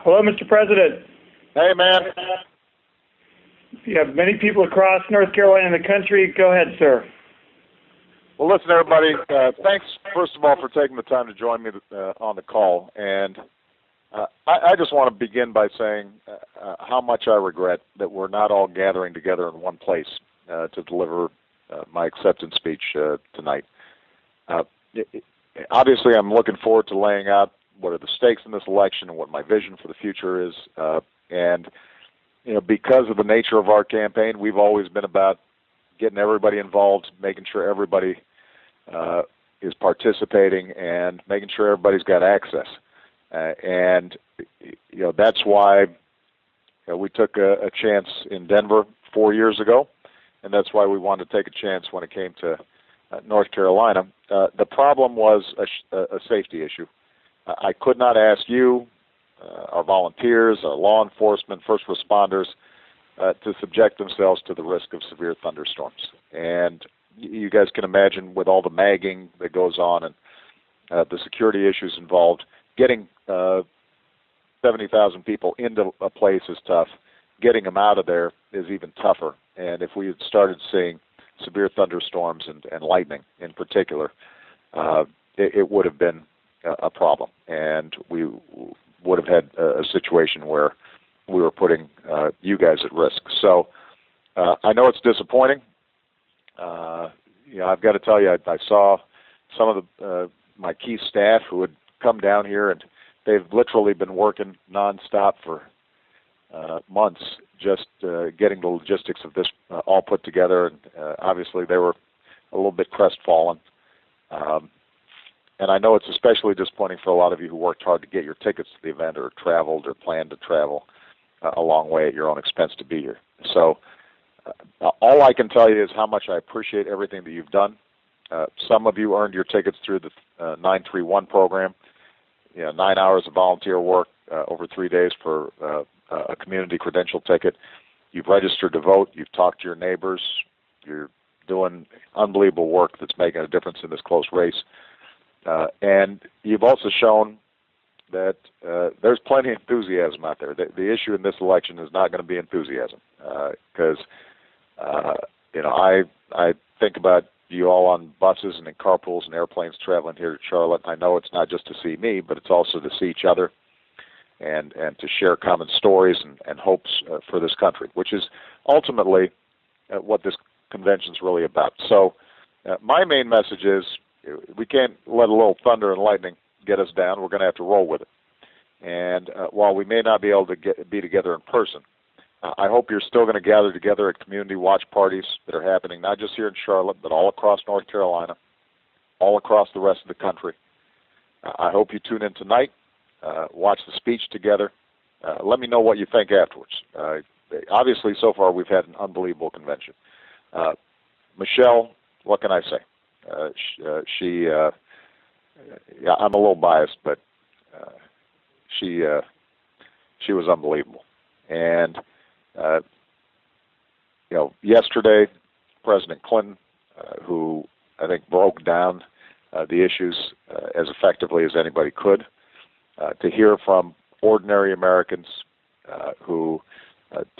Hello, Mr. President. Hey, man. You have many people across North Carolina and the country. Go ahead, sir. Well, listen, everybody, thanks, first of all, for taking the time to join me on the call. And I just want to begin by saying how much I regret that we're not all gathering together in one place to deliver my acceptance speech tonight. Obviously, I'm looking forward to laying out what are the stakes in this election and what my vision for the future is. And, you know, because of the nature of our campaign, we've always been about getting everybody involved, making sure everybody is participating, and making sure everybody's got access. And, you know, that's why we took a chance in Denver 4 years ago, and that's why we wanted to take a chance when it came to North Carolina. The problem was a safety issue. I could not ask you, our volunteers, our law enforcement, first responders, to subject themselves to the risk of severe thunderstorms. And you guys can imagine, with all the magging that goes on and the security issues involved, getting 70,000 people into a place is tough. Getting them out of there is even tougher. And if we had started seeing severe thunderstorms and lightning in particular, it would have been a problem. And we would have had a situation where we were putting you guys at risk. So I know it's disappointing. You know, I've got to tell you, I saw some of my key staff who had come down here, and they've literally been working nonstop for months just getting the logistics of this all put together. And obviously they were a little bit crestfallen. And I know it's especially disappointing for a lot of you who worked hard to get your tickets to the event or traveled or planned to travel a long way at your own expense to be here. So all I can tell you is how much I appreciate everything that you've done. Some of you earned your tickets through the 931 program. You know, 9 hours of volunteer work over 3 days for a community credential ticket. You've registered to vote. You've talked to your neighbors. You're doing unbelievable work that's making a difference in this close race. And you've also shown that there's plenty of enthusiasm out there. The issue in this election is not going to be enthusiasm, because you know, I think about you all on buses and in carpools and airplanes traveling here to Charlotte. I know it's not just to see me, but it's also to see each other and to share common stories and hopes for this country, which is ultimately what this convention is really about. So my main message is, we can't let a little thunder and lightning get us down. We're going to have to roll with it. And while we may not be able to be together in person, I hope you're still going to gather together at community watch parties that are happening not just here in Charlotte, but all across North Carolina, all across the rest of the country. I hope you tune in tonight, watch the speech together. Let me know what you think afterwards. Obviously, so far, we've had an unbelievable convention. Michelle, what can I say? I'm a little biased, but she was unbelievable. And you know, yesterday, President Clinton, who I think broke down the issues as effectively as anybody could, to hear from ordinary Americans who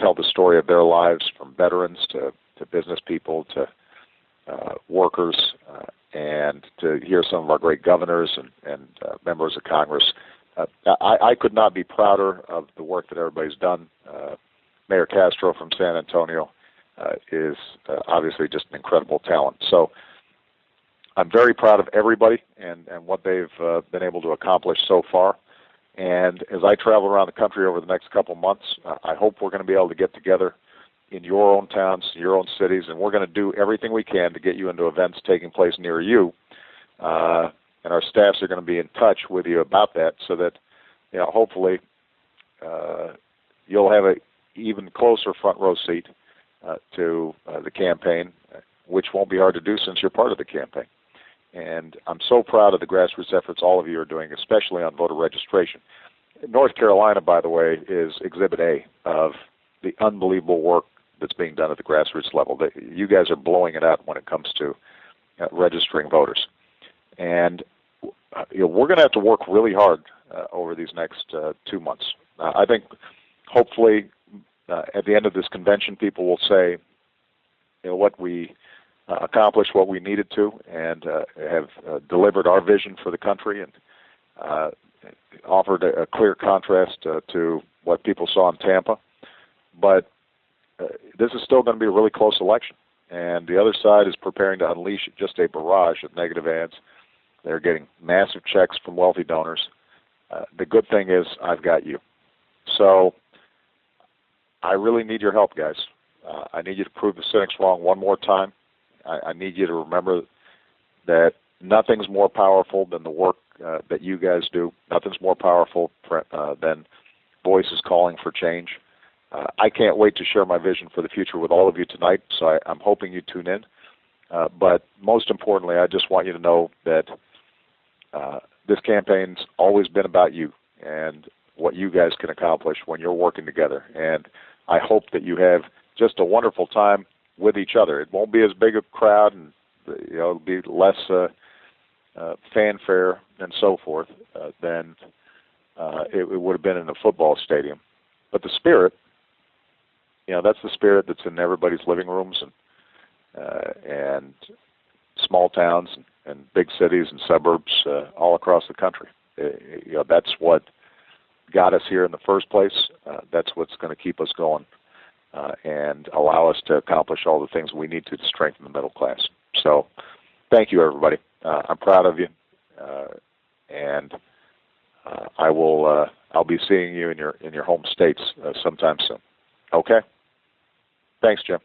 tell the story of their lives, from veterans to business people to workers, and to hear some of our great governors and members of Congress. I could not be prouder of the work that everybody's done. Mayor Castro from San Antonio is obviously just an incredible talent. So I'm very proud of everybody and what they've been able to accomplish so far. And as I travel around the country over the next couple months, I hope we're going to be able to get together in your own towns, your own cities, and we're going to do everything we can to get you into events taking place near you. And our staffs are going to be in touch with you about that, so that, you know, hopefully you'll have an even closer front row seat to the campaign, which won't be hard to do since you're part of the campaign. And I'm so proud of the grassroots efforts all of you are doing, especially on voter registration. North Carolina, by the way, is Exhibit A of the unbelievable work that's being done at the grassroots level. You guys are blowing it out when it comes to registering voters. And you know, we're going to have to work really hard over these next 2 months. I think hopefully at the end of this convention, people will say, you know what, we accomplished what we needed to, and have delivered our vision for the country, and offered a clear contrast to what people saw in Tampa. But this is still going to be a really close election, and the other side is preparing to unleash just a barrage of negative ads. They're getting massive checks from wealthy donors. The good thing is I've got you. So I really need your help, guys. I need you to prove the cynics wrong one more time. I need you to remember that nothing's more powerful than the work that you guys do. Nothing's more powerful than voices calling for change. I can't wait to share my vision for the future with all of you tonight, so I'm hoping you tune in. But most importantly, I just want you to know that this campaign's always been about you and what you guys can accomplish when you're working together. And I hope that you have just a wonderful time with each other. It won't be as big a crowd, and it'll be less fanfare and so forth than it would have been in a football stadium. But the spirit, that's the spirit that's in everybody's living rooms and small towns and big cities and suburbs all across the country. That's what got us here in the first place. That's what's going to keep us going and allow us to accomplish all the things we need to strengthen the middle class. So thank you, everybody. I'm proud of you, and I'll be seeing you in your home states sometime soon. Okay? Thanks, Jim.